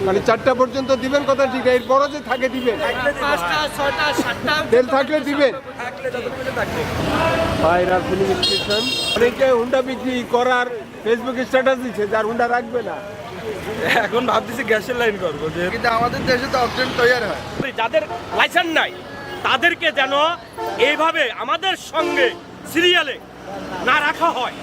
মানে 4টা পর্যন্ত দিবেন কথা ঠিক আছে, এরপরও যে থাকে দিবেন? 5টা 6টা 7টা তেল থাকলে দিবেন? ভাইরা ফিলিং স্টেশন অনেকে হুন্ডা বিক্রি করার ফেসবুকে স্ট্যাটাস দিচ্ছে, যার হুন্ডা রাখবে না। এখন ভাবতেছি গ্যাসের লাইন করবো, কিন্তু আমাদের দেশে তো অপশন তৈরি হয়। যাদের লাইসেন্স নাই তাদেরকে যেন এইভাবে আমাদের সঙ্গে সিরিয়ালে না রাখা হয়।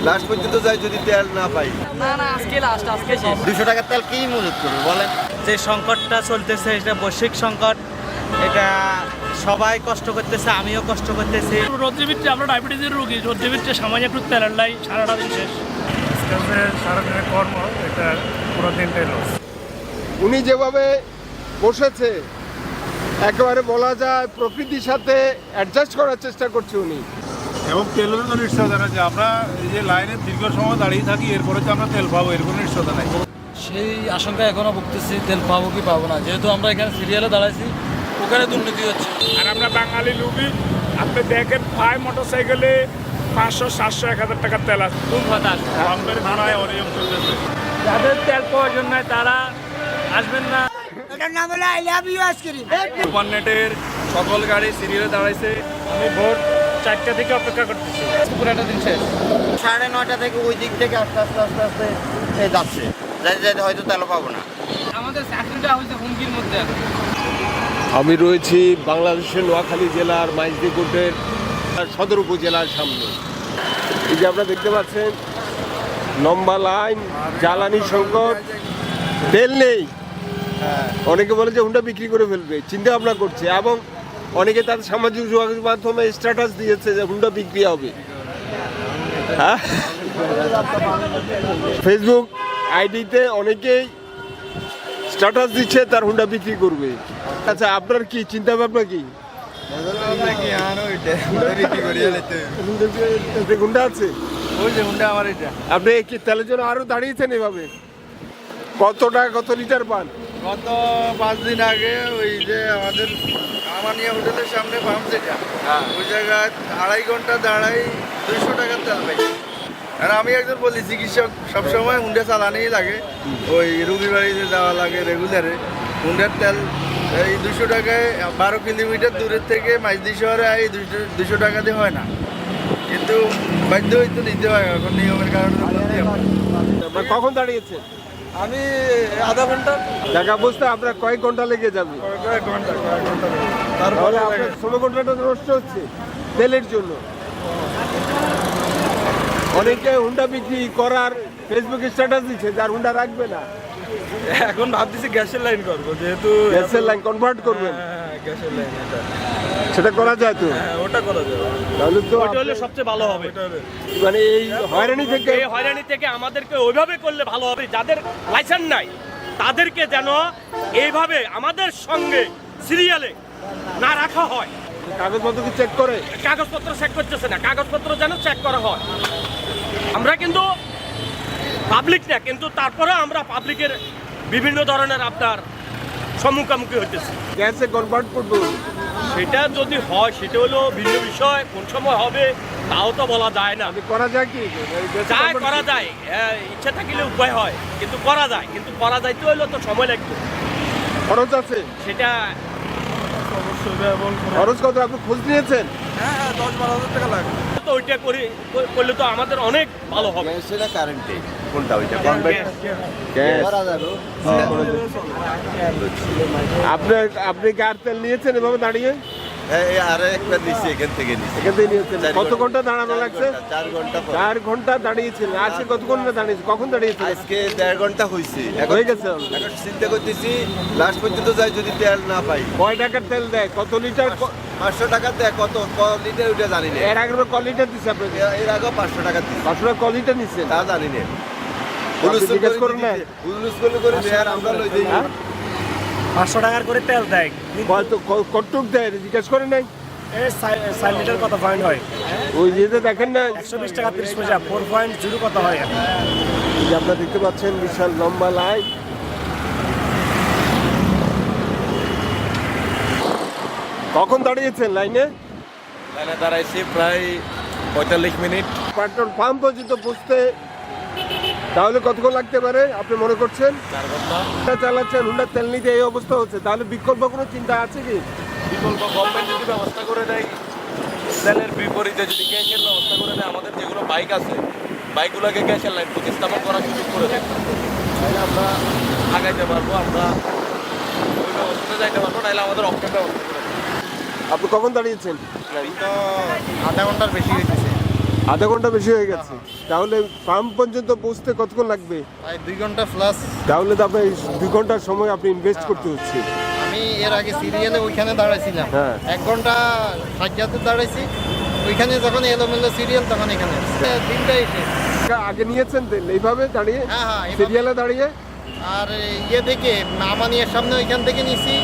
লাস্ট পর্যন্ত যাই যদি তেল না পাই। না আজকে শেষ। 200 টাকার তেল কি মজুত করবে বলেন? যে সংকটটা চলতেছে এটা বৈশ্বিক সংকট, এটা সবাই কষ্ট করতেছে, আমিও কষ্ট করতেছি। রোদ্রে ভিত্তি আমরা ডায়াবেটিসের রোগী, রোদ্রে ভিত্তি সামান্য একটু তেলের লাই সারাটা দিন শেষ। সারাদিনের কর্ম, এটা পুরো দিনটাই লস। উনি যেভাবে বসেছে একেবারে বলা যায় প্রকৃতির সাথে অ্যাডজাস্ট করার চেষ্টা করছে উনি। এবং তেলের তো নিশ্চয়তা না যে আমরা এই যে লাইনে দীর্ঘ সময় দাঁড়িয়ে থাকি, এরপরে যে আমরা তেল পাবো এর কোনো নিশ্চয়তা নাই। সেই আশঙ্কা এখনো ভুগতেছি, তেল পাবো কি পাবো না, যেহেতু আমরা এখানে সিরিয়ালে দাঁড়াইছি, ওখানে দুর্নীতি হচ্ছে। আর আমরা বাঙালি লুবি, আপনি দেখেন প্রায় মোটরসাইকেলে 500 700 1000 টাকার তেল আছে। আমাদের ভাড়ায় অনিয়ম চলতেছে। যাদের তেল প্রয়োজন নাই তারা আসবেন না। এটার নাম হলো আই লাভ ইউ আইসক্রিম। সুপারনেটের সকল গাড়ি সিরিয়ালে দাঁড়াইছে। আমি ভোর 4টা থেকে অপেক্ষা করতেছি। পুরাটা দিন শেষ। 9:30 থেকে ওই দিক থেকে আস্তে আস্তে যাচ্ছে, যাইতে হয়তো তেল পাবো না। আমাদের চাকরিটা হচ্ছে হুমকির মধ্যে। আমি রয়েছি বাংলাদেশের নোয়াখালী জেলার মাইজদিকুটের সদর উপজেলার সামনে। এই যে আপনারা দেখতে পাচ্ছেন লম্বা লাইন, জ্বালানি সংকট, তেল নেই। অনেকে বলে যে হুন্ডা বিক্রি করে ফেলবে, চিন্তা ভাবনা করছে, এবং অনেকে তাদের সামাজিক যোগাযোগ মাধ্যমে স্ট্যাটাস দিয়েছে যে হুন্ডা বিক্রি হবে। হ্যাঁ, ফেসবুক আইডিতে অনেকেই স্ট্যাটাস দিচ্ছে তার হুন্ডা বিক্রি করবে। আচ্ছা, আপনার কি চিন্তা ভাবনা কি? হুন্ডা আছে, ওই যে হুন্ডা আমার এটা। আপনি কি তেলের জন্য আরো দাঁড়িয়েছেন এভাবে? কত টাকা কত লিটার পান? গত 5 দিন আগে ওই যে আমাদের আমানিয়া হোটেলের সামনে পাম্প যেটা, ওই জায়গায় 2.5 ঘন্টা দাঁড়াই 200 টাকার তেল পাই। আর আমি একজন বলি চিকিৎসক, সবসময় হুন্ডা চালানেই লাগে, ওই রুগীর বাড়িতে যাওয়া লাগে রেগুলারে। হুন্ডার তেল এই 200 টাকায় 12 কিলোমিটার দূরের থেকে মাইজদি শহরে এই 200 টাকা দিয়ে হয় না, কিন্তু বাধ্য হইতে নিতে হয় এখন নিয়মের কারণে। আপনার কখন দাঁড়িয়েছেন? আমি আধা ঘন্টা। জায়গা বুঝতে আপনার কয়েক ঘন্টা লেগে যাবে। কয়েক ঘন্টা তাহলে আপনার 16 ঘন্টাটা নষ্ট হচ্ছে তেলের জন্য। অনেকে হুন্ডা বিক্রি করার ফেসবুকে স্ট্যাটাস দিচ্ছে, যার হুন্ডা রাখবে না। এখন ভাবতেছি গ্যাসের লাইন করবো, যেহেতু গ্যাসের লাইন কনভার্ট করবেন। গ্যাসের লাইন এটা, সেটা করা যায় তো? ওটা করা যাবে। তাহলে তো ওটা হলে সবচেয়ে ভালো হবে। মানে এই হয়রানি থেকে এই হয়রানি থেকে আমাদেরকে ওইভাবে করলে ভালো হবে। যাদের লাইসেন্স নাই তাদেরকে যেন এইভাবে আমাদের সঙ্গে সিরিয়ালে না রাখা হয়। কাগজপত্র কি চেক করে? কাগজপত্র চেক করতেছে না, কাগজপত্র যেন চেক করা হয়। আমরা কিন্তু পাবলিক না, কিন্তু তারপরে আমরা পাবলিকের বিভিন্ন ধরনের আপনার সম্মুখীন হইতেছি। গ্যাসে কনভার্ট করবো, সেটা যদি হয় সেটা হলো ভিন্ন বিষয়, কোন সময় হবে তাও তো বলা যায় না। করা যায় কি? যায় করা যায়, ইচ্ছা থাকলে উপায় হয়, কিন্তু করা যায়, কিন্তু করা যাইতে হইলে তো সময় লাগবে। খরচ আছে সেটা খরচ কত? আপনি খোঁজ নিয়েছেন? হ্যাঁ 10-12 হাজার টাকা লাগে। তো ওইটা করলে তো আমাদের অনেক ভালো হবে। সেটা কারেন্টে কোনটা ওইটা আপনি কি আর তেল নিয়েছেন এভাবে দাঁড়িয়ে? আর একবার নিচ্ছি এখান থেকে নিচ্ছি। এখান থেকে নিয়েছেন। কত ঘন্টা দাঁড়ানো লাগছে? 4 ঘন্টা। 4 ঘন্টা দাঁড়িয়েছিলেন। আজকে কত ঘন্টা দাঁড়িয়েছে? কখন দাঁড়িয়েছেন? আজকে 1.5 ঘন্টা হয়েছে। হয়ে গেছে। এখন চিন্তা করতেছি লাস্ট পর্যন্ত যাই যদি তেল না পাই। কয় টাকার তেল দেয়? কত লিটার? 500 টাকা দেয়, কত লিটার ওইটা জানি না। এর আগে ক লিটার দিচ্ছে আপনাকে? এর আগে 500 টাকা দিচ্ছি, 500 টাকা ক লিটার নিচ্ছেন? তা জানি না। জিজ্ঞেস করুন না। হুলুস করে আর আমরা লই যাই। 500 টাকার করে তেল দেয়। কতটুক দেয় জিজ্ঞেস করে নাই? 4 লিটার কত পয়েন্ট হয়? ওই যেতে দেখেন না, 120 টাকা 30 পয়সা। 4.0 কত হয়? এই যে আপনারা দেখতে পাচ্ছেন বিশাল লম্বা লাইন। কখন দাঁড়িয়েছেন লাইনে? লাইনে দাঁড়াইছি প্রায় 45 মিনিট। পেট্রোল পাম্প পর্যন্ত পৌঁছতে তাহলে কতক্ষণ লাগতে পারে আপনি মনে করছেন? 4 ঘন্টা। হুন্ডা চালাচ্ছেন, হুন্ডার তেল নিতে এই অবস্থা হচ্ছে, তাহলে বিকল্প কোনো চিন্তা আছে কি? বিকল্প গভর্নমেন্ট যদি ব্যবস্থা করে দেয়, তেলের বিপরীতে যদি গ্যাসের ব্যবস্থা করে দেয়, আমাদের যেগুলো বাইক আছে বাইকগুলোকে গ্যাসের লাইন প্রতিস্থাপন করার সুযোগ করে দেয়, তাহলে আমরা আগাইতে পারবো, আমরা ওই ব্যবস্থাতে যাইতে পারবো, নাহলে আমাদের অপশন ব্যবস্থা করে দেয়। আপনি কখন দাঁড়িয়েছেন? তো আধা ঘন্টার বেশি হইতেছে, আধা ঘন্টা বেশি হয়ে গেছে। তাহলে পাম্প পর্যন্ত পৌঁছতে কতক্ষণ লাগবে? প্রায় 2 ঘন্টা প্লাস। তাহলে তো আপনার 2 ঘন্টার সময় আপনি ইনভেস্ট করতে হচ্ছে। আমি এর আগে সিরিয়ালে ওইখানে দাঁড়াইছিলাম, হ্যাঁ। 1 ঘন্টা সাজ্জাতে দাঁড়াইছি, ওইখানে যখন এলোমেলো সিরিয়াল তখন এখানে তিনটা এসে। আগে নিয়েছেন তেল এইভাবে দাঁড়িয়ে, হ্যাঁ হ্যাঁ এভাবে। সিরিয়ালে দাঁড়িয়ে? আর ইয়ে থেকে আমানিয়ার সামনে ওইখান থেকে নিছি,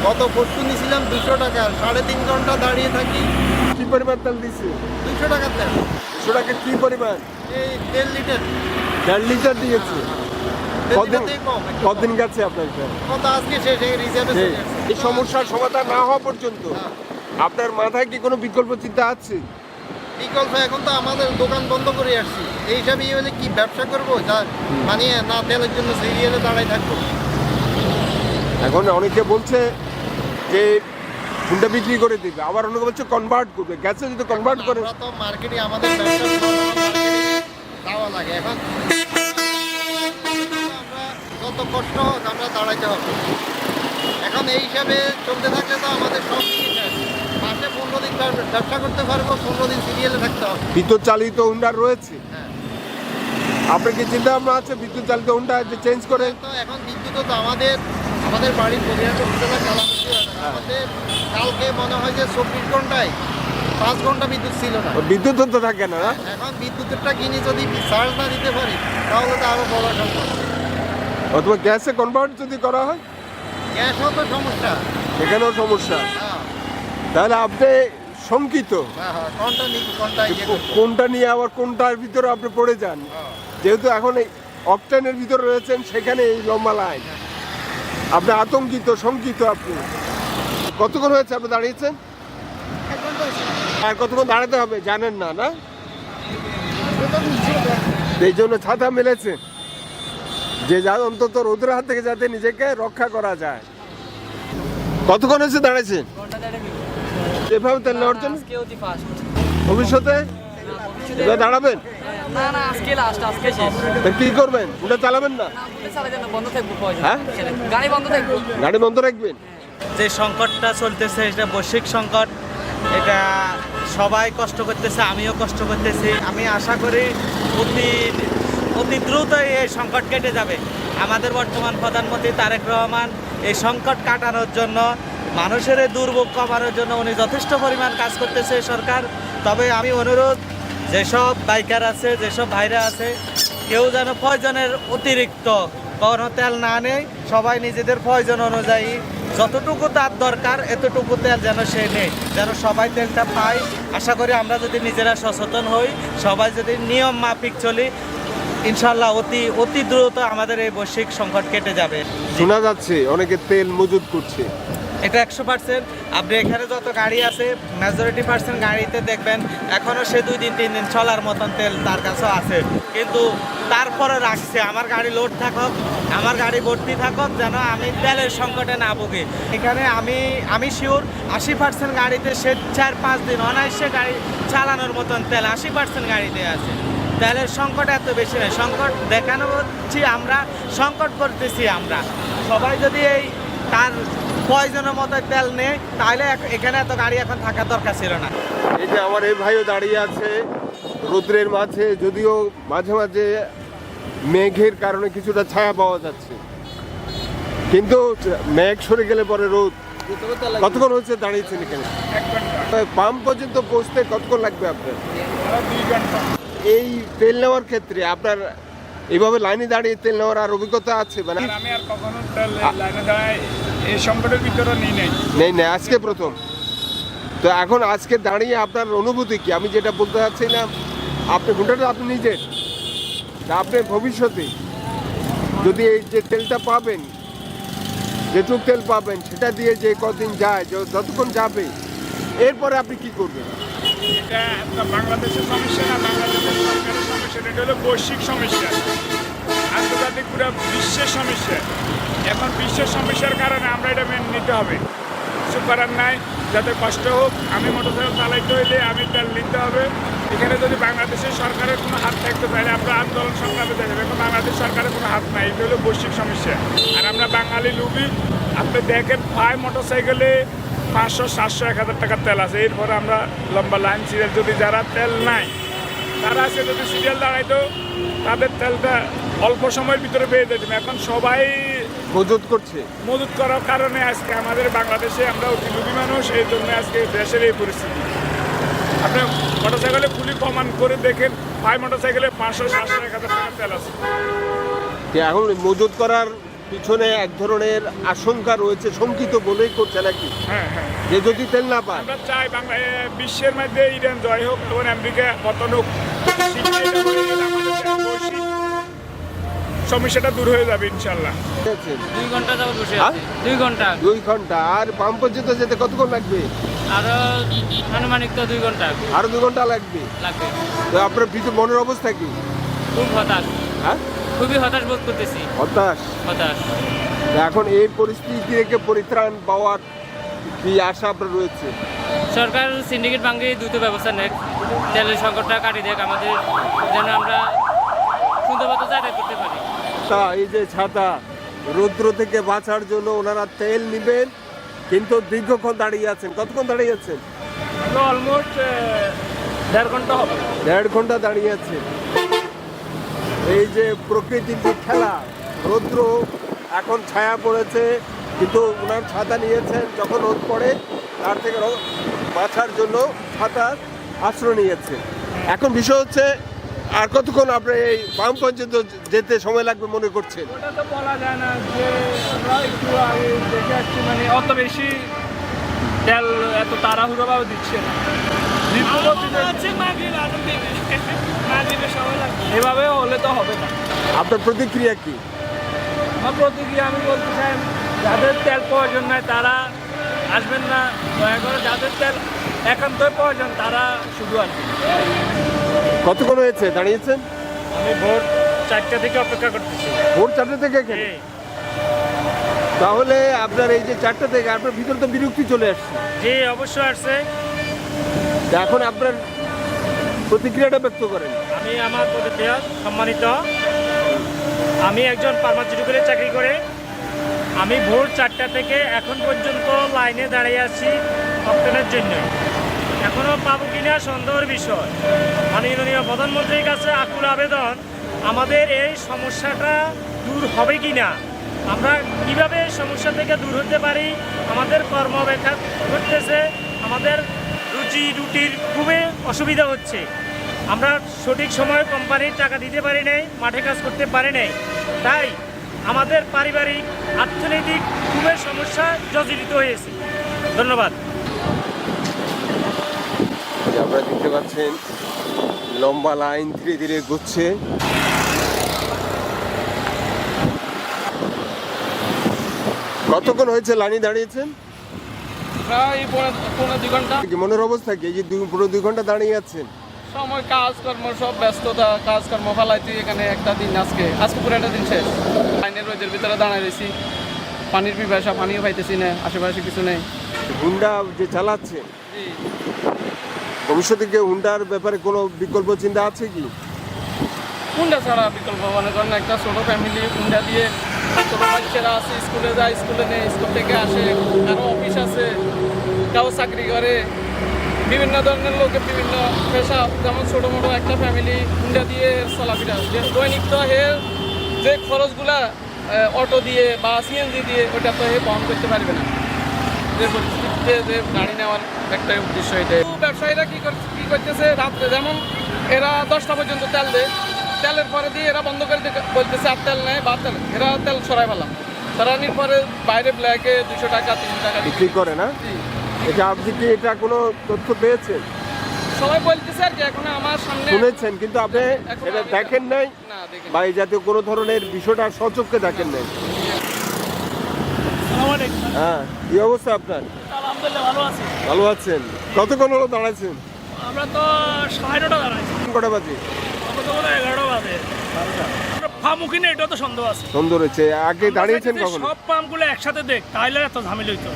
গত পরশু নিছিলাম 200 টাকা, 3.5 ঘন্টা দাঁড়িয়ে থাকি। কি পরিমাণ তেল দিচ্ছে? 200 টাকার তেল, 200 টাকা কি পরিমাণ? এই 1.5 লিটার। 1.5 লিটার দিয়েছে। কদিন লিটারতেই কম একটু। কদিন গেছে আপনার এটা? কত আজকে শেষ, রিজার্ভে জি। চলে আসছে। এই সমস্যার সমাধান না হওয়া পর্যন্ত হ্যাঁ। আপনার মাথায় কি কোনো বিকল্প চিন্তা আছে? বিকল্প এখন তো আমাদের দোকান বন্ধ করে আসছি, এই হিসাবে হলে কি ব্যবসা করবো, যা মানে না তেলের জন্য সিরিয়ালে দাঁড়াই থাকবো। এখন অনেকে বলছে যে হুন্ডা বিক্রি করে দিবে, আবার অনেকে বলছে কনভার্ট করবে। গ্যাসে যদি কনভার্ট করে, আমরা তো মার্কেটে আমাদের ব্যবসা মার্কেটে যাওয়া লাগে, এখন আমরা যত কষ্ট হোক আমরা দাঁড়াইতে হবে। এখন এই হিসাবে চলতে থাকলে তো আমাদের সব দিনই শেষ। মাসে 15 দিন ব্যবসা করতে পারবো, 15 দিন সিরিয়ালে থাকতে হবে। বিদ্যুৎ চালিত হুন্ডার রয়েছে। হ্যাঁ। আপনার কি চিন্তা ভাবনা আছে বিদ্যুৎ চালিত হুন্ডা যে চেঞ্জ করে? তো এখন বিদ্যুৎ তো আমাদের বাড়ির পরিহার উপজেলা কালামতি আমাদের কালকে মনে হয় যে 24 ঘন্টায় 5 ঘন্টা বিদ্যুৎ ছিল না। বিদ্যুৎ তো থাকে না, না? এখন বিদ্যুতেরটা কিনে যদি চার্জ না দিতে পারি তাহলে তো আরো বড় সমস্যা। অথবা গ্যাসে কনভার্ট যদি করা হয়, গ্যাসও তো সমস্যা। এখানেও সমস্যা। হ্যাঁ তাহলে আপনি শঙ্কিত হ্যাঁ হ্যাঁ, কোনটা নিই কোনটা যে ইয়ে করবো। কোনটা নিয়ে আবার কোনটার ভিতরে আপনি পড়ে যান। হ্যাঁ। যেহেতু এখন এই অপশনের ভিতরে রয়েছেন, সেখানে এই লম্বা লাইন, আপনি আতঙ্কিত, শঙ্কিত। আপনি কতক্ষণ হয়েছে আপনি দাঁড়িয়েছেন? আর কতক্ষণ দাঁড়াতে হবে জানেন না, না? এই জন্য ছাতা মেলেছে, যে যা অন্তত রোদের হাত থেকে যাতে নিজেকে রক্ষা করা যায়। কতক্ষণ হয়েছে দাঁড়াইছেন এভাবে তেল নেওয়ার জন্য? ভবিষ্যতে এবার দাঁড়াবেন? না না, আজকে লাস্ট, আজকে শেষ। তা কি করবেন? ওটা চালাবেন না? বন্ধ থাকবো, হ্যাঁ? গাড়ি বন্ধ থাকবো। গাড়ি বন্ধ রাখবেন? যে সংকটটা চলতেছে এটা বৈশ্বিক সংকট, এটা সবাই কষ্ট করতেছে, আমিও কষ্ট করতেছি। আমি আশা করি অতি দ্রুতই এই সংকট কেটে যাবে। আমাদের বর্তমান প্রধানমন্ত্রী তারেক রহমান এই সংকট কাটানোর জন্য, মানুষের এই দুর্ভোগ কমানোর জন্য উনি যথেষ্ট পরিমাণ কাজ করতেছে সরকার। তবে আমি অনুরোধ, যেসব বাইকার আছে, যেসব ভাইরা আছে, কেউ যেন প্রয়োজনের অতিরিক্ত কোনো তেল না নেয়, সবাই নিজেদের প্রয়োজন অনুযায়ী যতটুকু তার দরকার এতটুকু তেল যেন সে নেয়, যেন সবাই তেলটা পায়। আশা করি আমরা যদি নিজেরা সচেতন হই, সবাই যদি নিয়ম মাফিক চলি, ইনশাল্লাহ অতি দ্রুত আমাদের এই বৈশ্বিক সংকট কেটে যাবে। শোনা যাচ্ছে অনেকে তেল মজুত করছে। এটা 100%। আপনি এখানে যত গাড়ি আছে মেজরিটি পার্সেন্ট গাড়িতে দেখবেন এখনও সে 2 দিন 3 দিন চলার মতন তেল তার কাছেও আছে, কিন্তু তারপরে রাখছে আমার গাড়ি লোড থাকুক, আমার গাড়ি ভর্তি থাকুক, যেন আমি তেলের সংকটে না ভুগি। এখানে আমি শিওর 80% গাড়িতে সে 4-5 দিন অনায়াসে গাড়ি চালানোর মতন তেল 80% গাড়িতে আছে। তেলের সংকট এত বেশি নয়, সংকট দেখানো হচ্ছি আমরা, সংকট করতেছি আমরা। সবাই যদি এই তার প্রয়োজনের মতো তেল নেই, তাহলে এখানে এত গাড়ি এখন থাকার দরকার ছিল না। এই যে আমার এই ভাইও দাঁড়িয়ে আছে রৌদ্রের মাঝে, যদিও মাঝে মাঝে মেঘের কারণে কিছুটা ছায়া পাওয়া যাচ্ছে, কিন্তু মেঘ সরে গেলে পরে রোদ। কতক্ষণ হচ্ছে দাঁড়িয়েছেন এখানে? 1 ঘন্টা, পাম্প পর্যন্ত পৌঁছতে কতক্ষণ লাগবে আপনার? 2 ঘন্টা। এই তেল নেওয়ার ক্ষেত্রে আপনার এইভাবে লাইনে দাঁড়িয়ে তেল নেওয়ার আর অভিজ্ঞতা আছে? মানে আর আমি আর কখনো তেল লাইনে দাঁড়ায় এই সংকটের ভিতরে নিই নাই। নেই, আজকে প্রথম। তো এখন আজকে দাঁড়িয়ে আপনার অনুভূতি কি? আমি যেটা বলতে চাচ্ছিলাম, আপনি ঘন্টাটা আপনি নিজের, তা আপনি ভবিষ্যতে যদি এই যে তেলটা পাবেন, যেটুক তেল পাবেন, সেটা দিয়ে যে কদিন যায়, যতক্ষণ যাবে, এরপরে আপনি কি করবেন? এটা একটা বাংলাদেশের সমস্যা না, বাংলাদেশের সরকারের সমস্যা না, এটা হলো বৈশ্বিক সমস্যা, আন্তর্জাতিক পুরো বিশ্বের সমস্যা। এখন বিশ্বের সমস্যার কারণে আমরা এটা মেনে নিতে হবে, কিছু করার নাই। যাতে কষ্ট হোক, আমি মোটরসাইকেল চালাইতে হইলে আমি তেল নিতে হবে। এখানে যদি বাংলাদেশের সরকারের কোনো হাত থাকতে পারে আমরা আন্দোলন সংগ্রামে দেখাবো। এখন বাংলাদেশ সরকারের কোনো হাত নাই, এটা হলো বৈশ্বিক সমস্যা। আর আমরা বাঙালি লুবি, আপনি দেখেন প্রায় মোটরসাইকেলে 500, 700, 1000 টাকার তেল আছে। এরপরে আমরা লম্বা লাইন সিরিয়াল, যদি যারা তেল নাই তারা আছে, যদি সিরিয়াল দাঁড়াইতো তাদের তেলটা অল্প সময়ের ভিতরে পেয়ে যেতাম। এখন সবাই মজুত করছে। মজুত করার কারণে আজকে আমাদের বাংলাদেশে আমরা অতি লোভী মানুষ, এই জন্য আজকে দেশের এই পরিস্থিতি। আপনি মোটরসাইকেলে খুলি প্রমাণ করে দেখেন, প্রায় মোটরসাইকেলে 500, 700, 1000 টাকার তেল আছে। যে এখন মজুত করার পিছনে এক ধরনের আশঙ্কা রয়েছে, শঙ্কিত বলেই করছে নাকি, হ্যাঁ হ্যাঁ, যে যদি তেল না পায়। আমরা চাই বিশ্বের মধ্যে ইরান জয় হোক এবং আমেরিকা পতন হোক, শিক্ষিত হয়ে গেলে আমাদের বৈশ্বিক সমস্যাটা দূর হয়ে যাবে ইনশাল্লাহ। 2 ঘন্টা যাবত বসে হ্যাঁ? আছি, 2 ঘন্টা। 2 ঘন্টা। আর পাম্প পর্যন্ত যেতে কতক্ষণ লাগবে? আরো আনুমানিক তো 2 ঘন্টা আরো 2 ঘন্টা লাগবে। লাগবে। তো আপনার ভিতর মনের অবস্থা কি? খুব হতাশ, হ্যাঁ, খুবই হতাশ বোধ করতেছি। হতাশ। হতাশ। তো এখন এই পরিস্থিতি থেকে পরিত্রাণ পাওয়ার কি আশা আপনার রয়েছে? সরকার সিন্ডিকেট ভাঙিয়ে দ্রুত ব্যবস্থা নেয়, তেলের সংকটটা কাটিয়ে দেয় আমাদের, যেন আমরা সুন্দরভাবে যাতায়াত করতে পারি। তা এই যে ছাতা, রৌদ্র থেকে বাঁচার জন্য ওনারা তেল নেবেন, কিন্তু দীর্ঘক্ষণ দাঁড়িয়ে আছেন। কতক্ষণ দাঁড়িয়ে আছেন? অলমোস্ট 1.5 ঘন্টা হবে। 1.5 ঘন্টা দাঁড়িয়ে আছেন। এই যে প্রকৃতির যে খেলা, রৌদ্র এখন ছায়া পড়েছে, কিন্তু ওনার ছাতা নিয়েছেন, যখন রোদ পড়ে তার থেকে বাঁচার জন্য ছাতা আশ্রয় নিয়েছে। এখন বিষয় হচ্ছে, আর কতক্ষণ আপনার এই পাম্প পর্যন্ত যেতে সময় লাগবে মনে করছেন? ওটা তো বলা যায় না, যে আমরা একটু আগে দেখে আসছি, মানে অত বেশি তেল এত তাড়াহুড়োভাবে দিচ্ছে না। এভাবে হলে তো হবে না। আপনার প্রতিক্রিয়া কি? আমার প্রতিক্রিয়া আমি বলতে চাই, যাদের তেল প্রয়োজন নাই তারা আসবেন না, দয়া করে যাদের তেল একান্তই প্রয়োজন তারা শুধু আসবেন। কতক্ষণ হয়েছে দাঁড়িয়েছেন? আমি ভোর 4টা থেকে অপেক্ষা করতেছি। ভোর 4টা থেকে এখানে? তাহলে আপনার এই যে 4টা থেকে আপনার ভিতরে তো বিরক্তি চলে আসছে। জি অবশ্যই আসছে। এখন আপনার প্রতিক্রিয়াটা ব্যক্ত করেন। আমি আমার প্রতিক্রিয়া সম্মানিত, আমি একজন ফার্মাসিউটিক্যালে চাকরি করে আমি ভোর 4টা থেকে এখন পর্যন্ত লাইনে দাঁড়িয়ে আছি অক্টেনের জন্য। এখনও পাবো কিনা সন্দেহের বিষয়। মাননীয় প্রধানমন্ত্রীর কাছে আকুল আবেদন, আমাদের এই সমস্যাটা দূর হবে কি না, আমরা কিভাবে এই সমস্যা থেকে দূর হতে পারি। আমাদের কর্মব্যাঘাত ঘটতেছে, আমাদের রুজি রুটির খুবই অসুবিধা হচ্ছে। আমরা সঠিক সময়ে কোম্পানির টাকা দিতে পারি নাই, মাঠে কাজ করতে পারি নাই, তাই আমাদের পারিবারিক অর্থনৈতিক খুবই সমস্যা জর্জরিত হয়েছে। ধন্যবাদ। আপনারা দেখতে পাচ্ছেন লম্বা লাইন ধীরে ধীরে ঘুরছে। কতক্ষণ হয়েছে লাইনে দাঁড়িয়েছেন? প্রায় 2 ঘন্টা। কি মনের অবস্থা কি, এই যে পুরো 2 ঘন্টা দাঁড়িয়ে আছেন? সময় কাজকর্ম সব ব্যস্ততা, কাজকর্ম ফালাইতে এখানে একটা দিন, আজকে পুরো একটা দিন শেষ। লাইনের রোদের ভিতরে দাঁড়ায় রয়েছি, পানির পিপাসা, পানিও পাইতেছি না, আশেপাশে কিছু নেই। হুন্ডা যে চালাচ্ছে, ভবিষ্যতে কি হুন্ডার ব্যাপারে কোনো বিকল্প চিন্তা আছে কি? হুন্ডা ছাড়া বিকল্প মনে করেন একটা ছোটো ফ্যামিলি, হুন্ডা দিয়ে ছোটো বাচ্চারা আছে, স্কুলে যায়, স্কুলে নেই, স্কুল থেকে আসে, কারো অফিস আছে, কারো চাকরি করে, বিভিন্ন ধরনের লোকের বিভিন্ন পেশা, যেমন ছোটো মোটো একটা ফ্যামিলি হুন্ডা দিয়ে চলাফেরা, দৈনিক তো যে খরচগুলা অটো দিয়ে বা সিএনজি দিয়ে ওটা তো বহন করতে পারবে না। যে পরিস্থিতিতে যে গাড়ি নেওয়ার একটা উদ্দেশ্য এটাই। ব্যবসায়ীরা কী করতেছে, রাত্রে যেমন এরা 10টা পর্যন্ত তেল দেয়, তেলের পরে দিয়ে এরা বন্ধ করে বলতেছে আর তেল নেয় বা তেল, এরা তেল সরাই ফেলাম, সরানির পরে বাইরে ব্ল্যাকে 200 টাকা 300 টাকা বিক্রি করে না। এটা আপনি কি এটা কোনো তথ্য পেয়েছেন? সবাই বলতেছে আর কি, এখন আমার সামনে শুনেছেন, কিন্তু আপনি এটা দেখেন নাই না দেখেন। বা এই জাতীয় কোনো ধরনের বিষয়টা সচক্ষে দেখেন নাই। হ্যাঁ, কি অবস্থা আপনার? আলহামদুলিল্লাহ ভালো আছি। ভালো আছেন? কতক্ষণ হলো দাঁড়াচ্ছেন? আমরা তো 9:30 দাঁড়াইছি, কটা বাজে? আমরা তো মনে হয় 11টা বাজে। আমরা ফার্মুখী না, এটা তো সন্দেহ আছে। সুন্দর হয়েছে। আগে দাঁড়িয়েছেন আমরা চাইছি কখন? সব পাম্পগুলো একসাথে দেখ, তাহলে এত ঝামেলা হইতো।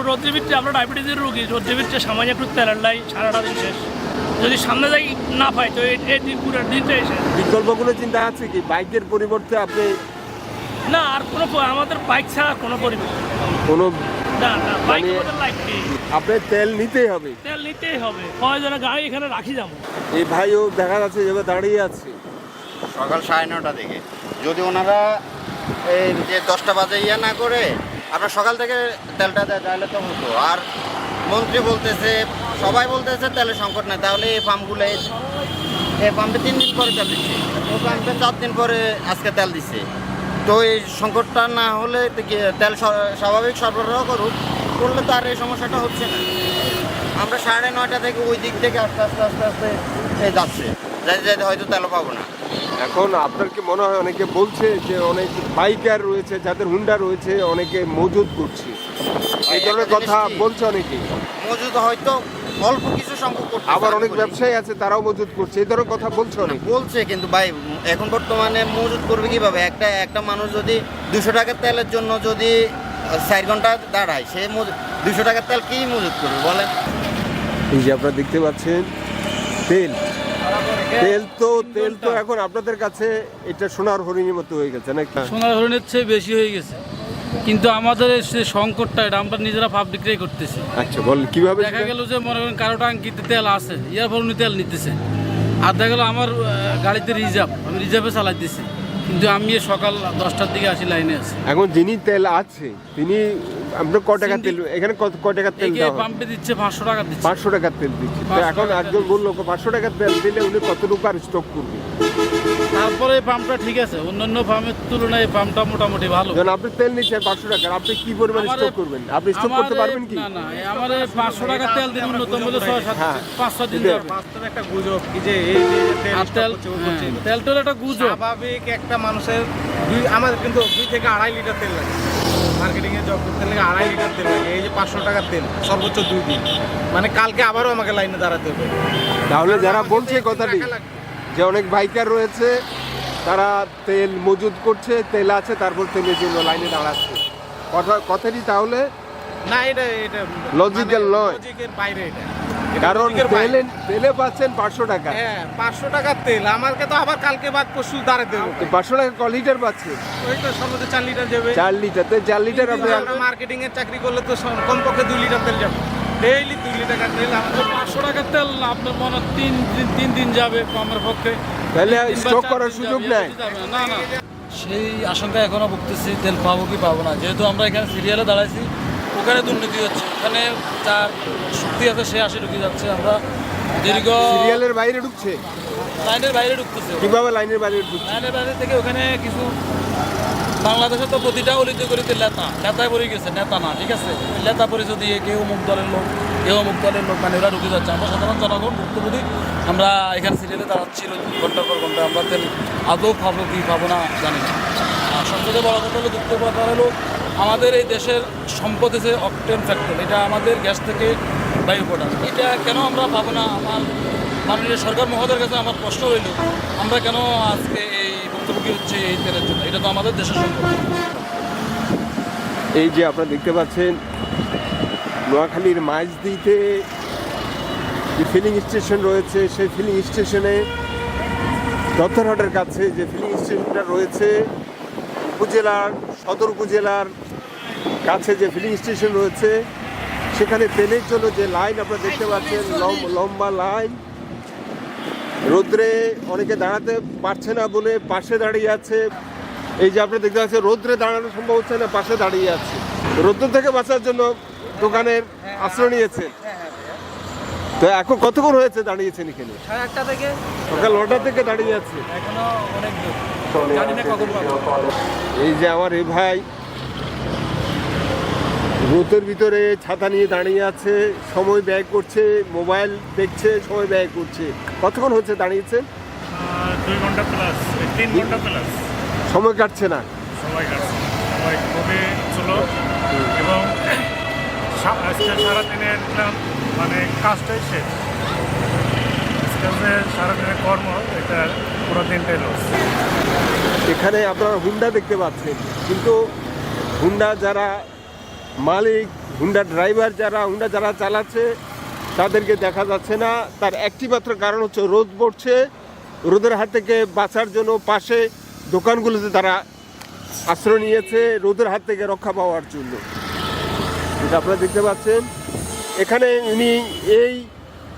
রোদ্রের ভিতরে আমরা ডায়াবেটিসের রোগী, রোদ্রের ভিতরে সামান্য একটু তেলের লাই সারাটা দিন শেষ। যদি সামনে যাই না পাই তো এই দিন পুরো দিনটা এসে বিকল্পগুলো চিন্তা আছে কি? বাইকের পরিবর্তে আপনি না আর কোনো আমাদের বাইক ছাড়া কোনো পরিবর্তন কোনো না, না বাইক মানে- আমাদের লাইফ নেই। আপনি তেল নিতেই হবে। তেল নিতেই হবে, কয়জনে গাড়ি এখানে রাখি যাবো। এই ভাইও দেখা যাচ্ছে যেভাবে দাঁড়িয়ে আছে। সকাল 9:30 থেকে যদি ওনারা এই যে 10টা বাজে ইয়ে না করে আপনার সকাল থেকে তেলটা দেয় তাহলে তো হতো। আর মন্ত্রী বলতেছে, সবাই বলতেছে তেলের সংকট নাই, তাহলে এই পাম্পগুলো এই পাম্পে 3 দিন পরে তেল দিচ্ছে, ও পাম্পে 4 দিন পরে আজকে তেল দিচ্ছে। তো এই সংকটটা না হলে তো কি তেল স্বাভাবিক সরবরাহ করলে তো আর এই সমস্যাটা হচ্ছে না। আমরা 9:30 থেকে ওই দিক থেকে আস্তে আস্তে আস্তে আস্তে এই যাচ্ছে, যাইতে যাইতে হয়তো তেলও পাবো না। এখন আপনার কি মনে হয়? অনেকে বলছে যে অনেক বাইকার রয়েছে, যাদের হুন্ডা রয়েছে, অনেকে মজুদ করছে, এই ধরনের কথা বলছে অনেকে। মজুদ হয়তো অল্প কিছু সংখ্যক করতেছে, আবার আমি অনেক বলি। ব্যবসায়ী আছে তারাও মজুদ করছে, এই ধরনের কথা বলছে অনেক। বলছে, কিন্তু ভাই এখন বর্তমানে মজুদ করবে কিভাবে? একটা মানুষ যদি 200 টাকার তেলের জন্য যদি 4 ঘন্টা দাঁড়ায়, সে 200 টাকার তেল কি মজুদ করবে বলেন? এই যে আপনারা দেখতে পাচ্ছেন তেল তেল তো এখন আপনাদের কাছে এটা সোনার হরিণের মতো হয়ে গেছে না? সোনার হরিণের চেয়ে বেশি হয়ে গেছে, কিন্তু আমাদের সে সংকটটা এটা আমরা নিজেরা পাবলিকরাই করতেছি। আচ্ছা বল কিভাবে? দেখা গেল যে মনে করেন কারো টাঙ্কিতে তেল আছে, ইয়ার পর উনি তেল নিতেছে, আর দেখা গেলো আমার গাড়িতে রিজার্ভ, আমি রিজার্ভে চালাইতেছি, কিন্তু আমি সকাল 10টার দিকে আসি, লাইনে আছি। এখন যিনি তেল আছে তিনি আপনার কয় টাকা তেল, এখানে কয় টাকার তেল দেওয়া হয়? পাম্পে দিচ্ছে 500 টাকা দিচ্ছে। 500 টাকার তেল দিচ্ছে। তো 500 এখন টাকার একজন তেল বললো 500 টাকার তেল দিলে উনি কতটুকু আর স্টক করবে? তারপরে এই পাম্পটা ঠিক আছে, অন্যান্য পাম্পের তুলনায় এই পাম্পটা মোটামুটি ভালো। যখন আপনি তেল নিচ্ছেন 500 টাকার, আপনি কি পরিমাণ স্টক করবেন? আপনি স্টক করতে পারবেন কি? না না, আমার 500 টাকা তেল দিন ন্যূনতম হলে 5-6 দিন যাবে। বাস্তবে একটা গুজব কি যে এই যে তেল আর তেল তেলটার একটা গুজব। স্বাভাবিক একটা মানুষের আমাদের কিন্তু 2 থেকে 2.5 লিটার তেল লাগে, মার্কেটিং এ জব করতে লাগে 2.5 লিটার তেল লাগে। এই যে 500 টাকার তেল সর্বোচ্চ 2 দিন, মানে কালকে আবারও আমাকে লাইনে দাঁড়াতে হবে। তাহলে যারা বলছে কথাটি যে অনেক বাইকার রয়েছে তারা তেল মজুদ করছে, তেল আছে তারপর তেলের জন্য লাইনে দাঁড়াচ্ছে, কথাটি তাহলে না, এটা লজিক্যাল নয়। লজিকের বাইরে এটা। কারণ তেলে পাচ্ছেন 500 টাকা। হ্যাঁ, 500 টাকার তেল আমাকে তো আবার কালকে বাদ পরশু দাঁড়াতে হবে। 500 টাকা ক লিটার পাচ্ছে? ওই তো সর্বোচ্চ 4 লিটার যাবে। 4 লিটার, তো 4 লিটার আপনি মার্কেটিং এর চাকরি করলে তো কমপক্ষে 2 লিটার তেল যাবে, ডেইলি 2 লিটার তেল। আমাদের 500 টাকার তেল আপনার মনে হয় 3 দিন যাবে কমের পক্ষে, তাহলে স্টক করার সুযোগ নাই। না না, সেই আশঙ্কা এখনো ভুগতেছি, তেল পাবো কি পাবো না। যেহেতু আমরা এখানে সিরিয়ালে দাঁড়াইছি, ওখানে দুর্নীতি হচ্ছে, ওখানে যার শক্তি আছে সে আসে ঢুকে যাচ্ছে। আমরা দীর্ঘ সিরিয়ালের বাইরে ঢুকছে, লাইনের বাইরে ঢুকতেছে। কিভাবে লাইনের বাইরে ঢুকছে? লাইনের বাইরে থেকে ওখানে কিছু বাংলাদেশে তো প্রতিটা অলিতে গলিতে নেতায় পড়ে গেছে, নেতা না, ঠিক আছে, নেতা পরিচয় দিয়ে কেউ অমুক দলের লোক, কেউ অমুক দলের লোক, মানে ওরা ঢুকে যাচ্ছে। আমরা সাধারণ জনগণ ভুক্তভোগী, আমরা এখানে সিরিয়ালে দাঁড়াচ্ছি ঘন্টার পর ঘন্টা, আমরা তেল আদৌ পাবো কি পাবো না জানি না। আর সবচেয়ে বড় কথা হলো, দুঃখের কথা হলো আমাদের এই দেশের সম্পদ হচ্ছে অকটেন ফ্যাক্টর, এটা আমাদের গ্যাস থেকে বায়ু প্রোডাক্ট। এটা কেন আমরা পাবো না? আমার মাননীয় সরকার মহোদয়ের কাছে আমার প্রশ্ন রইল, আমরা কেন আজকে এই ভুক্তভোগী হচ্ছে এই তেলের জন্য? এটা তো আমাদের দেশের সম্পদ। এই যে আপনারা দেখতে পাচ্ছেন নোয়াখালীর মাইজদিতে যে ফিলিং স্টেশন রয়েছে, সেই ফিলিং স্টেশনে দত্তরহাটের কাছে যে ফিলিং স্টেশনটা রয়েছে, উপজেলার সদর উপজেলার কাছে যে ফিলিং স্টেশন রয়েছে, সেখানে তেলের জন্য যে লাইন আপনারা দেখতে পাচ্ছেন, লম্বা লাইন, রোদ্রে অনেকে দাঁড়াতে পারছে না বলে পাশে দাঁড়িয়ে আছে। এই যে আপনারা দেখতে পাচ্ছেন রোদ্রে দাঁড়ানো সম্ভব হচ্ছে না, পাশে দাঁড়িয়ে আছে। রোদ্র থেকে বাঁচার জন্য দোকানের আশ্রয় নিয়েছে। তো এখন কতক্ষণ হয়েছে দাঁড়িয়েছেন এখানে? 8:30 থেকে সকাল 9টা থেকে দাঁড়িয়ে আছে। এখনো অনেক দূর, জানি না কখন পাবো। এই যে আমার এই ভাই রোদের ভিতরে ছাতা নিয়ে দাঁড়িয়ে আছে, সময় ব্যয় করছে, মোবাইল দেখছে, সময় ব্যয় করছে। কতক্ষণ হচ্ছে দাঁড়িয়েছেন? 2 ঘন্টা প্লাস, 3 ঘন্টা প্লাস সময় কাটছে না। সময় কাটছে, সময় খুবই ছিল। এবং আজকে সারাদিনের মানে কাজটাই শেষ। আজকে সারাদিনের কর্ম এটা পুরো দিনটাই লস। এখানে আপনারা হুন্ডা দেখতে পাচ্ছেন, কিন্তু হুন্ডা যারা মালিক, হুন্ডা ড্রাইভার যারা, হুন্ডা যারা চালাচ্ছে তাদেরকে দেখা যাচ্ছে না। তার একটি মাত্র কারণ হচ্ছে রোদ পড়ছে, রোদের হাত থেকে বাঁচার জন্য পাশে দোকানগুলোতে তারা আশ্রয় নিয়েছে রোদের হাত থেকে রক্ষা পাওয়ার জন্য। এটা আপনারা দেখতে পাচ্ছেন। এখানে উনি এই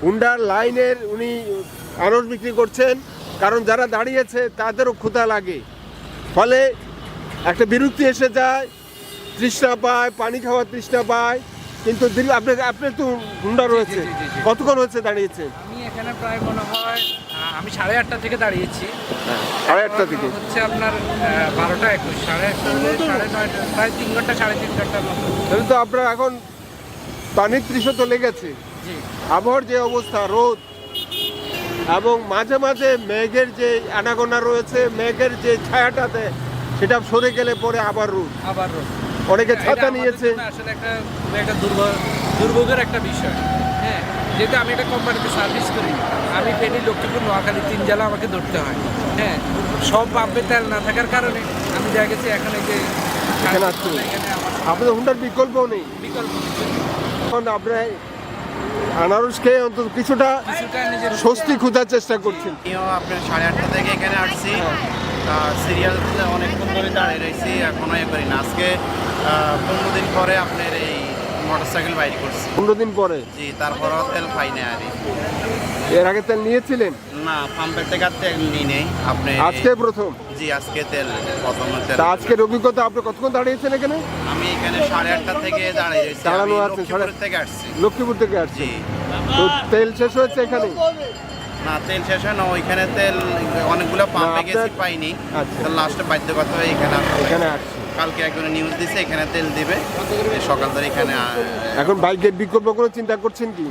হুন্ডার লাইনের উনি আনারস বিক্রি করছেন, কারণ যারা দাঁড়িয়েছে তাদেরও ক্ষুধা লাগে, ফলে একটা বিরক্তি এসে যায়, তৃষ্ণা পায়, পানি খাওয়ার তৃষ্ণা পায়। কিন্তু আপনার তো হুন্ডা রয়েছে, কতক্ষণ হচ্ছে দাঁড়িয়েছেন? আমি এখানে প্রায় মনে হয় আমি 8:30 থেকে দাঁড়িয়েছি। 8:30 থেকে হচ্ছে আপনার 12টা 21, 8:30, 9:30, প্রায় 3 ঘন্টা 3.5 ঘন্টার মতো। তাহলে তো আপনার এখন পানির তৃষ্ণা তো লেগেছে। জি, আবহাওয়ার যে অবস্থা, রোদ এবং মাঝে মাঝে মেঘের যে আনাগোনা রয়েছে, মেঘের যে ছায়াটা দেয় সেটা সরে গেলে পরে আবার রোদ। আবার রোদ। অনেকে ছাতা এটা আমাদের নিয়েছে। জন্য আসলে একটা দুর্ভোগের একটা বিষয়। হ্যাঁ, যেহেতু আমি একটা কোম্পানিতে সার্ভিস করি, আমি ফেনী, লক্ষ্মীপুর, নোয়াখালী 3 জেলা আমাকে ধরতে হয়। হ্যাঁ, সব পাম্পে তেল না থাকার কারণে আমি দেখা গেছি এখানে যে এখানে আসতে হবে। এখানে আমার আপনাদের হুন্ডার বিকল্পও নেই। বিকল্প এখন আপনার আনারস খেয়ে অন্তত কিছুটা নিজের স্বস্তি খোঁজার চেষ্টা করছেন। আমিও আপনার 8:30 থেকে এখানে আসছি, সিরিয়াল অনেকক্ষণ ধরে দাঁড়িয়ে রয়েছি, এখনো ইয়ে করি না। আজকে 15 দিন পরে আপনার এই মোটরসাইকেল বাইরে করছি। 15 দিন পরে? জি, তারপরেও তেল পাই না আর এর আগে তেল নিয়েছিলেন? না, পাম্পের থেকে আর তেল নিই নেই। আপনি আজকে প্রথম? জি, আজকে তেল প্রথম তেল। তা আজকের অভিজ্ঞতা, আপনি কতক্ষণ দাঁড়িয়েছেন এখানে? আমি এখানে 8:30 থেকে দাঁড়িয়ে রয়েছি। দাঁড়ানো আমি আছেন? লক্ষ্মীপুর থেকে আসছি। লক্ষ্মীপুর থেকে আসছি। জি, তো তেল শেষ হয়েছে এখানে? না, তেল শেষ হয় না। ওইখানে তেল অনেকগুলো পাম্পে আপনার- গেছি, পাইনি। আচ্ছা। তো লাস্টে বাধ্যগত হয়ে এখানে আসা। এখানে আসছি। কালকে একজন নিউজ দিছে এখানে তেল দিবে, এই সকাল ধরে এখানে এখন বাইকের বিকল্প কোনো চিন্তা করছেন কি?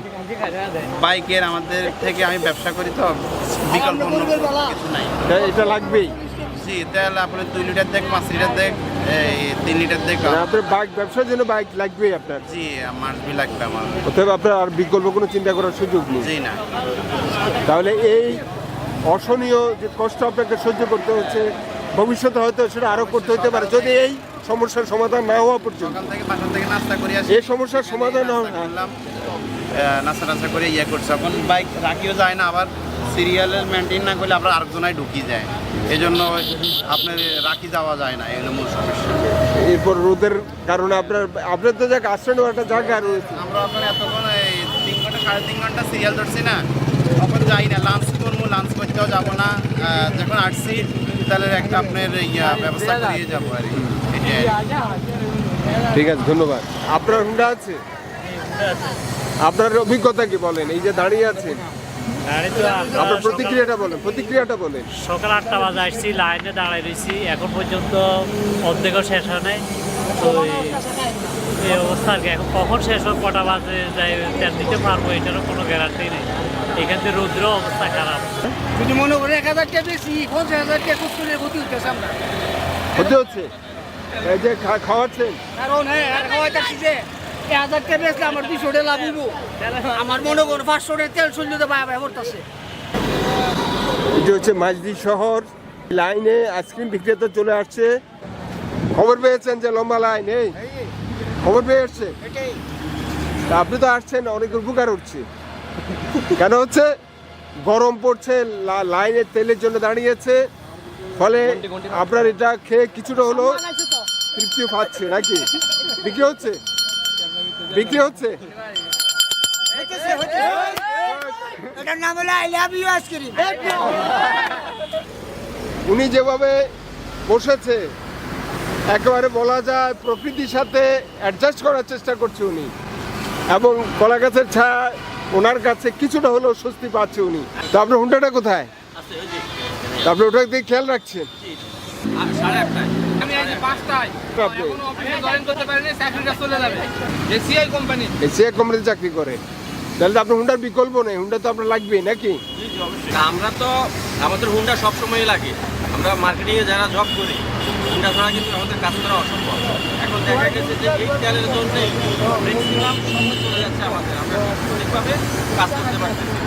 বাইকের আমাদের থেকে আমি ব্যবসা করি, তো বিকল্প অন্য কিছু নাই। এটা লাগবেই। জি, তেল আপনার 2 লিটার দেখ, 5 লিটার দেখ, এই 3 লিটার দেখ। মানে আপনার বাইক ব্যবসার জন্য বাইক লাগবেই আপনার। জি, মাসবি লাগবে আমার। অতএব আপনার আর বিকল্প কোনো চিন্তা করার সুযোগ নেই। জি না, তাহলে এই অসহনীয় যে কষ্ট আপনাকে সহ্য করতে হচ্ছে, ভবিষ্যতে হয়তো সেটা আরো করতে হতে পারে যদি এই সমস্যার সমাধান না হওয়া পর্যন্ত। সকাল থেকে বাসা থেকে নাস্তা করে আসি, এই সমস্যার সমাধান করলাম, নাস্তা করে ইয়ে করছি। এখন বাইক রাখিও যায় না, আবার সিরিয়ালের মেনটেন না করলে আবার আরেকজনায় ঢুকিয়ে যায়, এই জন্য আপনার রাখি যাওয়া যায় না, এই হলো মূল সমস্যা। এরপর রোদের কারণে আপনার তো জায়গা আশ্রয় নেওয়ার একটা জায়গা রয়েছে। আমরা এখন এতক্ষণ এই 3 ঘন্টা 3.5 ঘন্টা সিরিয়াল ধরছি না, তখন যাই না, লাঞ্চ করবো, লাঞ্চ করতেও যাবো না। যখন আসছি তাহলে একটা আপনার ব্যবস্থা করিয়ে যাবো আর কি, এটাই। ঠিক আছে, ধন্যবাদ। আপনার হুন্ডা আছে? আপনার অভিজ্ঞতা কি বলেন, এই যে দাঁড়িয়ে আছেন? আপনার প্রতিক্রিয়াটা বলেন। সকাল 8টা বাজে আসছি, লাইনে দাঁড়ায় রয়েছি, এখন পর্যন্ত অর্ধেকও শেষ হয় নাই। তো এই অবস্থা আর কি। এখন কখন শেষ হোক, কটা বাজে যাই তেল দিতে পারবো এটারও কোনো গ্যারান্টি নেই। এখান থেকে রৌদ্র অবস্থা খারাপ। যদি মনে করে 1000 টাকা বেশি, 50,000 টাকা খুব করে গতি উঠতেছে আমরা। হতে হচ্ছে এই যে খাওয়াচ্ছেন, কারণ হ্যাঁ, খাওয়াইতেছি যে 1000 টাকা বেচলে আমার 200 টাকা লাভ হইব। আমার মনে করুন 500 টাকা তেল চলতে পায় পড়তেছে। এটা হচ্ছে মাঝদি শহর। লাইনে আইসক্রিম বিক্রেতা চলে আসছে। খবর পেয়েছেন যে লম্বা লাইন, এই খবর পেয়ে আসছে। তা আপনি তো আসছেন, অনেক উপকার হচ্ছে। কেন হচ্ছে? গরম পড়ছে, লাইনের তেলের জন্য দাঁড়িয়েছে, ফলে আপনার এটা খেয়ে কিছুটা হলো তৃপ্তি পাচ্ছে নাকি? বিক্রি হচ্ছে? এটার নাম হলো আই লাভ ইউ আইসক্রিম। উনি যেভাবে বসেছে, একেবারে বলা যায় প্রকৃতির সাথে অ্যাডজাস্ট করার চেষ্টা করছে উনি, এবং কলা গাছের ছায়া ওনার কাছে কিছুটা হলেও স্বস্তি পাচ্ছে উনি। তো আপনার হুন্ডাটা কোথায়? আপনি ওটা দিয়ে খেয়াল রাখছেন? 8:30 আমি আজ 5টায় আপনি এখনো অফিসে জয়েন করতে পারিনি, চাকরিটা চলে যাবে। ACI company. এসিআই কোম্পানিতে চাকরি করে, তাহলে তো আপনার হুন্ডার বিকল্প নেই, হুন্ডা তো আপনার লাগবেই নাকি? আমরা তো আমাদের হুন্ডা সবসময় লাগে। আমরা মার্কেটিংয়ে যারা জব করি, হুন্ডা ছাড়া কিন্তু আমাদের কাজ করা অসম্ভব। এখন দেখা গেছে যে এই তেলের জন্যই ম্যাক্সিমাম সময় চলে যাচ্ছে আমাদের, আমরা ঠিকভাবে কাজ করতে পারতেছি।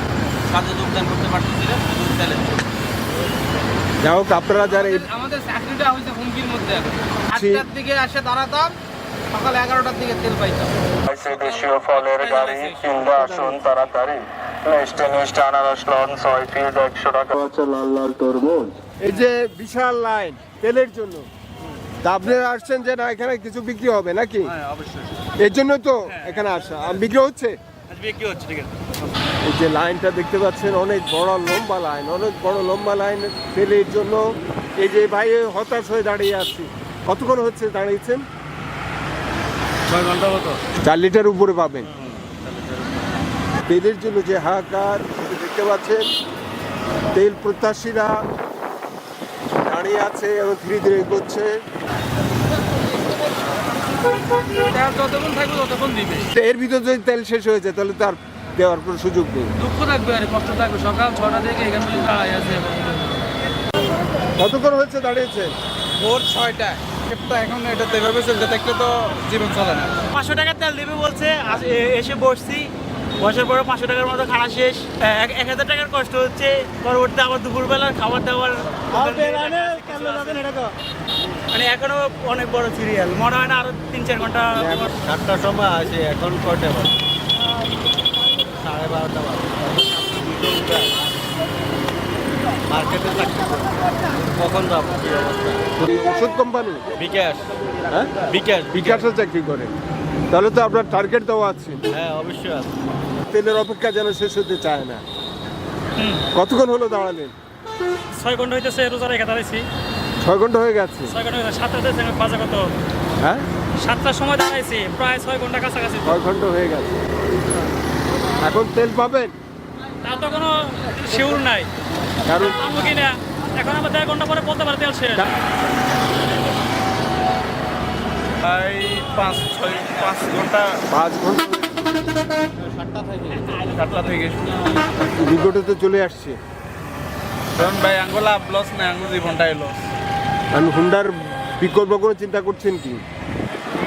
কাজে যোগদান করতে পারতেছি না শুধু তেলের জন্য। যাই হোক, আপনারা যারা আমাদের চাকরিটা হয়েছে হুমকির মধ্যে এখন 8টার দিকে আসে দাঁড়াতাম, সকাল 11টার দিকে তেল পাইতাম। দেশীয় ফলের গাড়ি কিংবা আসুন তাড়াতাড়ি মিষ্টি আনারস লন 6 পিস 100 টাকা। লাল লাল তরমুজ। এই যে বিশাল লাইন তেলের জন্য, তা আপনারা আসছেন যে না এখানে কিছু বিক্রি হবে নাকি? এর জন্য তো এখানে আসা, বিক্রি হচ্ছে। বিক্রি হচ্ছে, ঠিক আছে। এই যে লাইনটা দেখতে পাচ্ছেন, অনেক বড় লম্বা লাইন, অনেক বড় লম্বা লাইন তেলের জন্য। এই যে ভাই হতাশ হয়ে দাঁড়িয়ে আছি। কতক্ষণ হচ্ছে দাঁড়িয়েছেন? 6 ঘন্টা মতো। 4 লিটার উপরে পাবেন। তেলের জন্য যে হাহাকার সেটা দেখতে পাচ্ছেন। তেল প্রত্যাশীরা দাঁড়িয়ে আছে এবং ধীরে ধীরে এগোচ্ছে। যতক্ষণ থাকবে ততক্ষণ দিবে। এর ভিতর যদি তেল শেষ হয়ে যায় তাহলে তার দেওয়ার কোনো সুযোগ নেই। দুঃখ থাকবে আর কষ্ট থাকবে। সকাল 6টা থেকে এখানে দাঁড়াই আছে। কতক্ষণ হচ্ছে দাঁড়িয়েছেন? ভোর 6টায়। তো এখন এটা তো এভাবে চলতে থাকলে তো জীবন চলে না। 500 টাকা তেল দিবে বলছে, এসে বসছি, বসার পরে 500 টাকার মতো খাওয়া শেষ। 1000 টাকার কষ্ট হচ্ছে। পরবর্তীতে আবার দুপুরবেলার খাবার দাবার মানে এখনো অনেক বড় সিরিয়াল, মনে হয় না আরো 3-4 ঘন্টা। 7টার সময় আসে, এখন কয়টা বাজে? 12:30 বাজে। মার্কেটে থাকতে কখন যাবো? কি অবস্থা? ওষুধ কোম্পানি বিকাশ, হ্যাঁ, বিকাশে চাকরি করে, তাহলে তো আপনার টার্গেট দেওয়া আছে। হ্যাঁ অবশ্যই আছে। তেলের অপেক্ষা যেন শেষ হতে চায় না। কতক্ষণ হলো দাঁড়ালেন? 6 ঘন্টা হইতেছে, রোজা রেখে দাঁড়াইছি। 6 ঘন্টা হয়ে গেছে। 6 ঘন্টা হয়ে 7টাতে বাজে কত? হ্যাঁ, 7টার সময় দাঁড়াইছি, প্রায় 6 ঘন্টা কাছাকাছি। 6 ঘন্টা হয়ে গেছে। এখন তেল পাবেন? তা তো কোনো শিওর নাই, কারণ পাবো কিনা এখন আবার 1.5 ঘন্টা পরে বলতে পারে তেল শেষ। প্রায় 5 ঘন্টা। 5 ঘন্টা 7টা থেকে। বিগটে তো চলে আসছে। কারণ ভাই আঙ্গুল লাভ লস না, আঙ্গুল জীবনটাই লস। আমি হুন্ডার বিকল্প কোনো চিন্তা করছেন কি?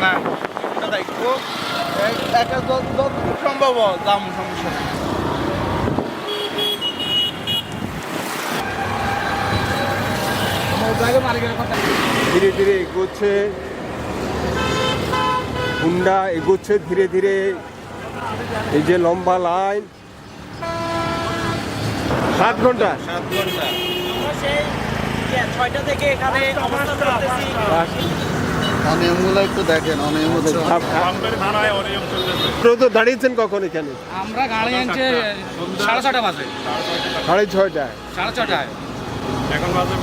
না, এটা দেখবো একা যতটুকু সম্ভব দাম সমস্যা নেই। ধীরে ধীরে এগোচ্ছে হুন্ডা, এগোচ্ছে ধীরে ধীরে। এই যে লম্বা লাইন, 7 ঘন্টা। 7 ঘন্টা। আমরা সেই 6টা থেকে এখানে অবস্থান করতেছি। অনিয়মগুলো একটু দেখেন, অনিয়ম হচ্ছে। আপনারা তো দাঁড়িয়েছেন কখন এখানে? আমরা গাড়ি আনছে 6:30 বাজে। 6:30। 6:30। এখন বাজে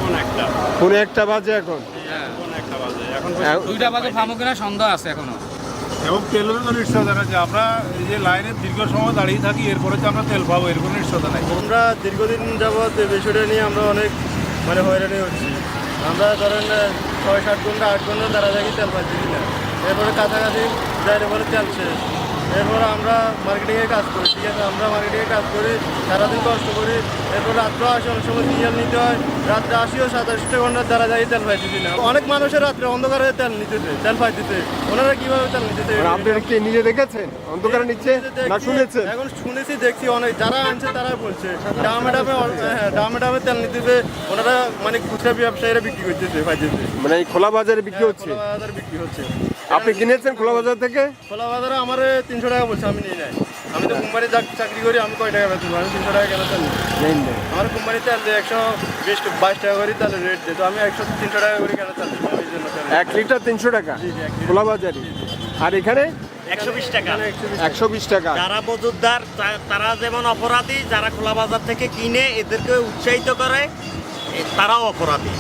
কোন একটা বাজে এখন? 2টা বাজে ফার্মো কিনা সন্দেহ আছে এখনো। এবং তেলের কোনো নিশ্চয়তা নেই যে আমরা এই যে লাইনে দীর্ঘ সময় দাঁড়িয়ে থাকি, এরপরে যে আমরা তেল পাবো এর কোনো নিশ্চয়তা নেই। আমরা দীর্ঘদিন যাবৎ এই বিষয়টা নিয়ে আমরা অনেক হয়রানি হচ্ছি। আমরা ধরেন 6-7 ঘন্টা 8 ঘন্টা দাঁড়া থাকি, তেল পাচ্ছি না। এরপরে কাছাকাছি যাইলে পরে তেল শেষ। এরপরে আমরা মার্কেটিংয়ে কাজ করি, ঠিক আছে, আমরা মার্কেটিংয়ে কাজ করি, সারাদিন কষ্ট করি। এরপর রাত্রে আসি, অনেক সময় সিরিয়াল নিতে হয়, রাত্রে আসিও 27 ঘন্টা দাঁড়া যাই, তেল পাইতেছি না। অনেক মানুষের রাত্রে অন্ধকারে তেল নিতেছে, তেল পাইতেছে, ওনারা কীভাবে তেল নিতেছে? আপনারা কি নিজে দেখেছেন অন্ধকারে নিচ্ছে না শুনেছেন? এখন শুনেছি, দেখছি, অনেক যারা আনছে তারা বলছে ডামে ডামে তেল নিতেছে, ওনারা মানে খুচরা ব্যবসায়ীরা বিক্রি করতেছে, পাইতেছে। মানে এই খোলা বাজারে বিক্রি হচ্ছে? খোলা বাজারে বিক্রি হচ্ছে। আপনি কিনেছেন খোলা বাজার থেকে? খোলা বাজারে আমার 300 টাকা বলছে, আমি নিই নাই। আমি তো কোম্পানি চাকরি করি, আমি কয় টাকা বেতন? আমি 300 টাকা কেন তেল নিই? আমার কোম্পানি তেল দিয়ে 122 টাকা করে তেলের রেট দিত, আমি 300 টাকা করে কেন তেল দিই? এই জন্য 1 লিটার 300 টাকা খোলা বাজারে। আর এখানে 120 টাকা। 120 টাকা। যারা মজুদদার তারা যেমন অপরাধী, যারা খোলা বাজার থেকে কিনে এদেরকে উৎসাহিত করে তারাও অপরাধী।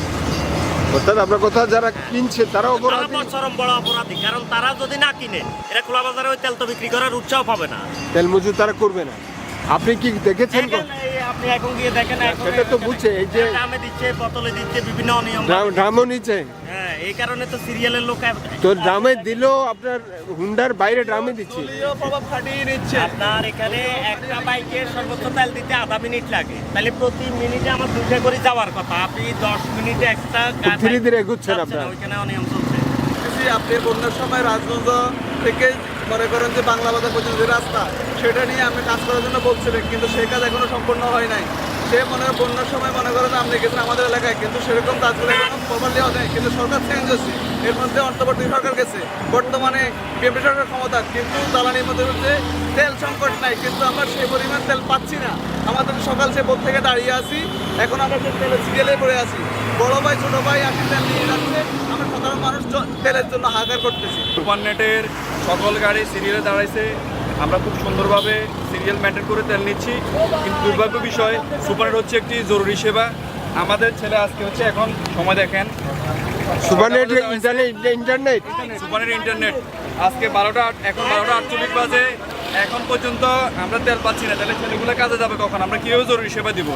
অর্থাৎ আপনার কথা যারা কিনছে তারা অপরাধী? চরম বড় অপরাধী, কারণ তারা যদি না কিনে এরা খোলা বাজারে ওই তেল তো বিক্রি করার উৎসাহ পাবে না, তেল মজুদ তারা করবে না। আপনি কি দেখেছেন? আপনি এখন গিয়ে দেখেন, সেটা তো বুঝছে, এই যে দামে দিচ্ছে, বোতলে দিচ্ছে, বিভিন্ন অনিয়ম। ড্রামও নিচে। হ্যাঁ, এই কারণে তো সিরিয়ালের লোক তো ড্রামে দিলেও আপনার হুন্ডার বাইরে ড্রামে দিচ্ছে। প্রভাব খাটিয়ে নিচ্ছে। আপনার এখানে একটা বাইকের সর্বোচ্চ তেল দিতে আধা মিনিট লাগে, তাহলে প্রতি মিনিটে আমার 2টা করে যাওয়ার কথা, আপনি 10 মিনিটে একটা ধীরে ধীরে এগুচ্ছেন আপনার। ওইখানে অনিয়ম চলছে। আপনি বন্যার সময় রাজগঞ্জ থেকে মনে করেন যে বাংলা বাজার পর্যন্ত যে রাস্তা সেটা নিয়ে আমি কাজ করার জন্য বলছিলেন, কিন্তু সেই কাজ এখনো সম্পূর্ণ হয় নাই। সে মনে হয় বন্যার সময় মনে করেন আপনি গেছেন আমাদের এলাকায়, কিন্তু সেরকম কাজগুলো এখনো প্রপারলি হয় নাই। কিন্তু সরকার চেঞ্জ হচ্ছে, এর মধ্যে অন্তর্বর্তী সরকার গেছে, বর্তমানে বিএনপি সরকার ক্ষমতা, কিন্তু জ্বালানির মধ্যে হচ্ছে তেল সংকট নাই, কিন্তু আমরা সেই পরিমাণ তেল পাচ্ছি না। আমাদের সকাল সে বোধ থেকে দাঁড়িয়ে আছি, এখন আমরা সেই তেলের সিরিয়ালে পড়ে আছি। বড় ভাই ছোট ভাই আসি তেল নিয়ে যাচ্ছে, আমরা সাধারণ মানুষ তেলের জন্য হাহাকার করতেছি। সুপারনেটের সকল গাড়ি সিরিয়ালে দাঁড়াইছে, আমরা খুব সুন্দরভাবে সিরিয়াল মেনটেন করে তেল নিচ্ছি, কিন্তু দুর্ভাগ্য বিষয় সুপারনেট হচ্ছে একটি জরুরি সেবা। আমাদের ছেলে আজকে হচ্ছে এখন সময় দেখেন সুপারনেট ইন্টারনেট সুপারনেট ইন্টারনেট আজকে এখন 12:48 বাজে, এখন পর্যন্ত আমরা তেল পাচ্ছি না। তাহলে ছেলেগুলো কাজে যাবে কখন? আমরা কীভাবে জরুরি সেবা দিব?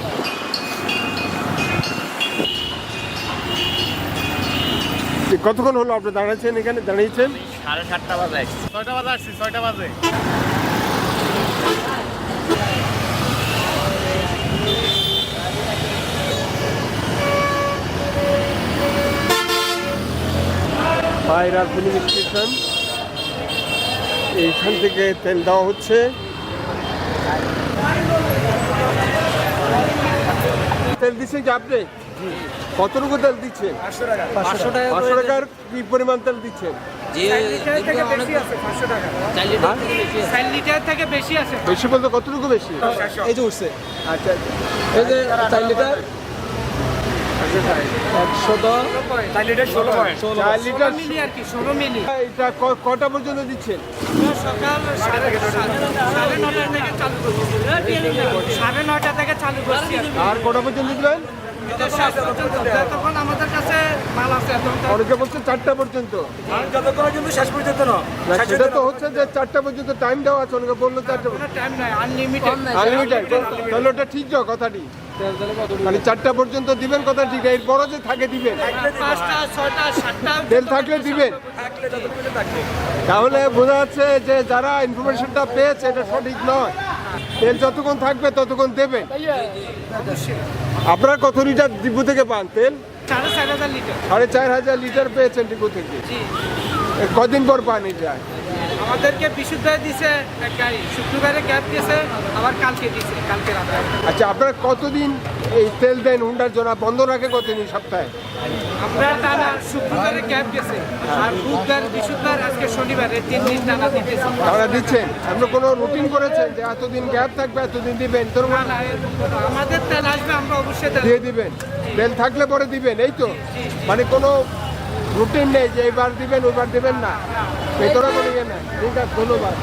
কতক্ষণ হলো আপনি দাঁড়াচ্ছেন এখানে? দাঁড়িয়েছেন 7:30 বাজে। 6টা বাজে আসছি, 6টা বাজে। পায়রা ফিলিং স্টেশন, এইখান থেকে তেল দেওয়া হচ্ছে। তেল দিচ্ছেন কি আপনি? কতটুকু তেল দিচ্ছেন? 500 টাকা 500 টাকার কি পরিমাণ তেল দিচ্ছেন? 4 লিটার থেকে বেশি আছে। 4 লিটার থেকে বেশি আছে। বেশি বলতে কতটুকু বেশি? এই যে উঠছে, আচ্ছা এই যে 4 লিটার 110 4 লিটার 4 লিটার মিলি আর কি, 16 মিলি। এটা কটা পর্যন্ত দিচ্ছেন? সকাল 9:30 থেকে চালু করছি, 9:30 থেকে চালু করছি। আর কটা পর্যন্ত দিবেন? তখন আমাদের কাছে মাল আছে। অনেকে বলছে 4টা পর্যন্ত। কিন্তু শেষ পর্যন্ত না, না, সেটা তো হচ্ছে যে 4টা পর্যন্ত টাইম দেওয়া আছে। অনেকে বললো 4টা কোনো টাইম নাই, আনলিমিটেড। আনলিমিটেড। তাহলে ওটা ঠিক যাও কথাটি, মানে 4টা পর্যন্ত দিবেন কথা ঠিক, এরপরও যে থাকে দিবেন। 5টা 6টা 7টা তেল থাকলে দিবেন। তাহলে বোঝা যাচ্ছে যে যারা ইনফরমেশনটা পেয়েছে এটা সঠিক নয়। তেল যতক্ষণ থাকবে ততক্ষণ দেবেন। আপনারা কত লিটার ডিপো থেকে পান তেল? 4,500 লিটার। 4,500 লিটার পেয়েছেন ডিপো থেকে। কদিন পর পানি যায়? আমাদেরকে বিশুদ্ধভাবে দিছে এক গাড়ি, শুক্রবারে ক্যাব দিয়েছে, আবার কালকে দিছে, কালকে রাতে। আচ্ছা, আপনারা কতদিন এই তেল দেন হুন্ডার জন্য? বন্ধ রাখে কতদিন সপ্তাহে? আমরা টানা শুক্রবারে ক্যাব গেছে, আর বুধবার বৃহস্পতিবার আজকে শনিবারে 3 দিন টানা দিতেছে। তারা দিচ্ছেন? আপনি কোনো রুটিন করেছেন যে এতদিন গ্যাপ থাকবে এতদিন দিবেন? তোর না, না, আমাদের তেল আসবে, আমরা অবশ্যই তেল দিয়ে দিবেন। তেল থাকলে পরে দিবেন, এই তো? মানে কোনো রুটিন নেই যে এইবার দিবেন ওইবার দিবেন না, ভেতরে কোনো ইয়ে নাই। ঠিক আছে, ধন্যবাদ।